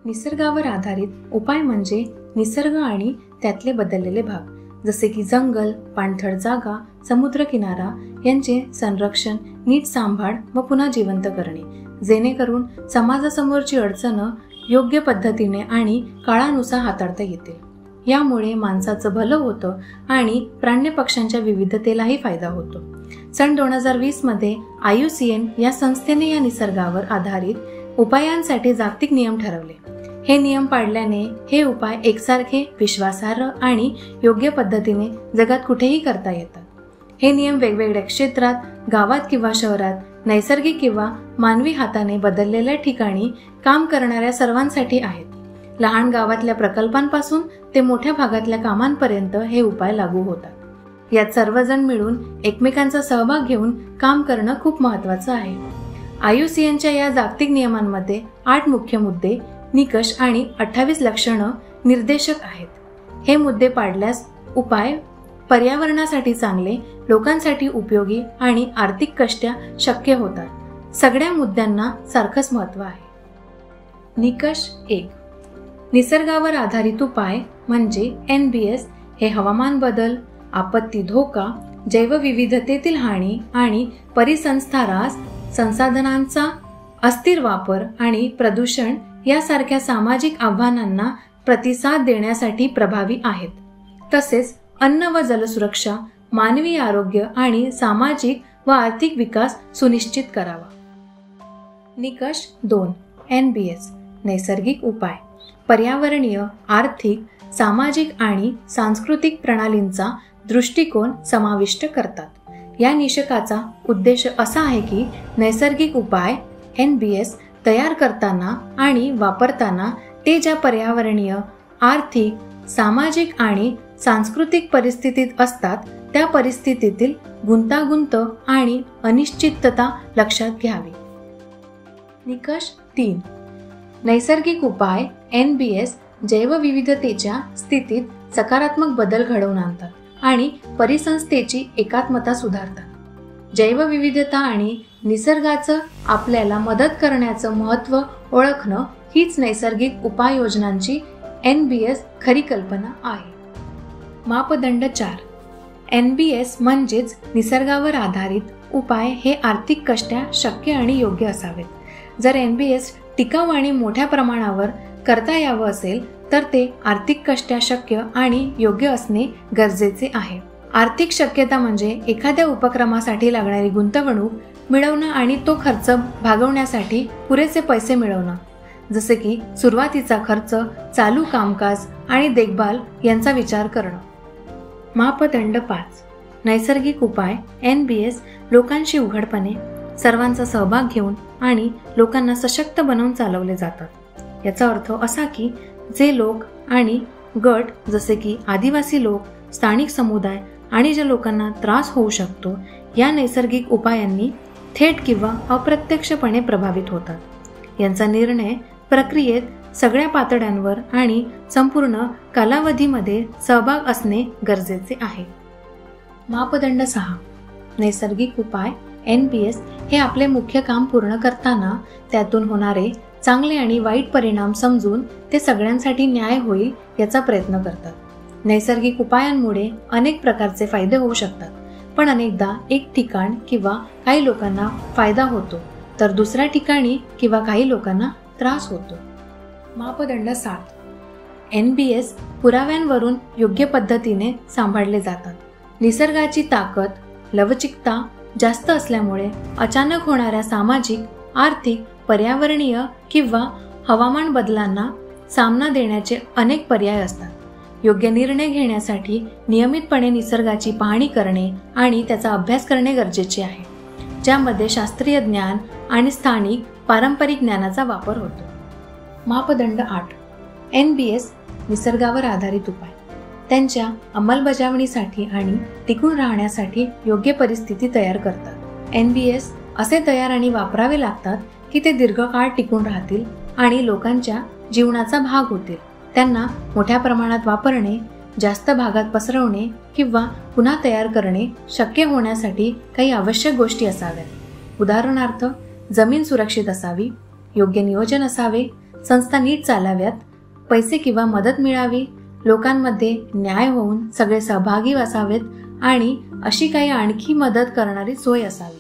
निसर्गावर आधारित उपाय म्हणजे निसर्ग आणि त्यातले बदललेले भाग, जसे की जंगल, पाणथळ जागा, समुद्रकिनारा यांचे संरक्षण, नीट सांभाळ व पुन्हा जिवंत करणे, जेणेकरून समाजासमोरची अडचणं योग्य पद्धतीने आणि काळानुसार हाताळता येतील. यामुळे माणसाचं भलं होतं आणि प्राणी पक्ष्यांच्या विविधतेलाही फायदा होतो. सन 2020 मध्ये IUCN या संस्थेने या निसर्गावर आधारित उपायांसाठी जागतिक नियम ठरवले. हे नियम पाळल्याने हे उपाय एकसारखे, विश्वासार्ह आणि योग्य पद्धतीने जगात कुठेही करता येतात. हे नियम वेगवेगळ्या क्षेत्रात, गावात किंवा शहरात, नैसर्गिक किंवा मानवी हाताने बदललेल्या ठिकाणी काम करणाऱ्या सर्वांसाठी आहेत. लहान गावातल्या प्रकल्पांपासून ते मोठ्या भागातल्या कामांपर्यंत हे उपाय लागू होतात. यात सर्वजण मिळून एकमेकांचा सहभाग घेऊन काम करणं खूप महत्त्वाचं आहे. IUCNच्या या जागतिक नियमांमध्ये 8 मुख्य मुद्दे, निकष आणि 28 लक्षणं निर्देशक आहेत. हे मुद्दे पाळल्यास उपाय पर्यावरणासाठी चांगले, लोकांसाठी उपयोगी आणि आर्थिकदृष्ट्या शक्य होतात. सगळ्या मुद्द्यांना सारखंच महत्त्व आहे. निकष 1. निसर्गावर आधारित उपाय म्हणजे NBS हे हवामान बदल, आपत्ती धोका, जैवविविधतेतील हानी आणि परिसंस्थारास संसाधनांचा अस्थिर वापर आणि प्रदूषण यासारख्या सामाजिक आव्हानांना प्रतिसाद देण्यासाठी प्रभावी आहेत. तसेच अन्न व जलसुरक्षा, मानवी आरोग्य आणि सामाजिक व आर्थिक विकास सुनिश्चित करावा. निकष 2. NBS नैसर्गिक उपाय पर्यावरणीय, आर्थिक, सामाजिक आणि सांस्कृतिक प्रणालींचा दृष्टिकोन समाविष्ट करतात. या निकषाचा उद्देश असा आहे की नैसर्गिक उपाय NBS तयार करताना आणि वापरताना ते ज्या पर्यावरणीय, आर्थिक, सामाजिक आणि सांस्कृतिक परिस्थितीत असतात त्या परिस्थितीतील गुंतागुंत आणि अनिश्चितता लक्षात घ्यावी. निकष 3. नैसर्गिक उपाय NBS जैवविविधतेच्या स्थितीत सकारात्मक बदल घडवून आणतात आणि परिसंस्थेची एकात्मता सुधारतात. जैवविविधता आणि निसर्गाचं आपल्याला मदत करण्याचं महत्त्व ओळखणं हीच नैसर्गिक उपाययोजनांची NBS खरी कल्पना आहे. मापदंड 4. NBS म्हणजेच निसर्गावर आधारित उपाय हे आर्थिकदृष्ट्या शक्य आणि योग्य असावेत. जर NBS टिकाऊ आणि मोठ्या प्रमाणावर करता यावं असेल तर ते आर्थिकदृष्ट्या शक्य आणि योग्य असणे गरजेचे आहे. आर्थिक शक्यता म्हणजे एखाद्या उपक्रमासाठी लागणारी गुंतवणूक मिळवणं आणि तो खर्च भागवण्यासाठी पुरेसे पैसे मिळवणं, जसे की सुरुवातीचा खर्च, चालू कामकाज आणि देखभाल यांचा विचार करणं. मापदंड 5. नैसर्गिक उपाय NBS लोकांशी उघडपणे, सर्वांचा सहभाग घेऊन आणि लोकांना सशक्त बनवून चालवले जातात. याचा अर्थ असा की जे लोक आणि गट जसे की आदिवासी लोक, स्थानिक समुदाय आणि ज्या लोकांना त्रास होऊ शकतो या नैसर्गिक उपायांनी थेट किंवा अप्रत्यक्षपणे प्रभावित होतात. यांचा निर्णय प्रक्रियेत सगळ्या पातळ्यांवर आणि संपूर्ण कालावधीमध्ये सहभाग असणे गरजेचे आहे. मापदंड 6. नैसर्गिक उपाय NBS हे आपले मुख्य काम पूर्ण करताना त्यातून होणारे चांगले आणि वाईट परिणाम समजून ते सगळ्यांसाठी न्याय होईल याचा प्रयत्न करतात. नैसर्गिक उपायांमुळे अनेक प्रकारचे फायदे होऊ शकतात, पण अनेकदा एक ठिकाण किंवा काही लोकांना फायदा होतो तर दुसऱ्या ठिकाणी किंवा काही लोकांना त्रास होतो. मापदंड 7. NBS पुराव्यांवरून योग्य पद्धतीने सांभाळले जातात. निसर्गाची ताकद, लवचिकता जास्त असल्यामुळे अचानक होणाऱ्या सामाजिक, आर्थिक, पर्यावरणीय किंवा हवामान बदलांना सामना देण्याचे अनेक पर्याय असतात. योग्य निर्णय घेण्यासाठी नियमितपणे निसर्गाची पाहणी करणे आणि त्याचा अभ्यास करणे गरजेचे आहे, ज्यामध्ये शास्त्रीय ज्ञान आणि स्थानिक पारंपरिक ज्ञानाचा वापर होतो. मापदंड 8. NBS निसर्गावर आधारित उपाय त्यांच्या अंमलबजावणीसाठी आणि टिकून राहण्यासाठी योग्य परिस्थिती तयार करतात. NBS असे तयार आणि वापरावे लागतात की ते दीर्घकाळ टिकून राहतील आणि लोकांच्या जीवनाचा भाग होतील. त्यांना मोठ्या प्रमाणात वापरणे, जास्त भागात पसरवणे किंवा पुन्हा तयार करणे शक्य होण्यासाठी काही आवश्यक गोष्टी असाव्यात. उदाहरणार्थ, जमीन सुरक्षित असावी, योग्य नियोजन असावे, संस्था नीट चालाव्यात, पैसे किंवा मदत मिळावी, लोकांमध्ये न्याय होऊन सगळे सहभागी असावेत आणि अशी काही आणखी मदत करणारी सोय असावी.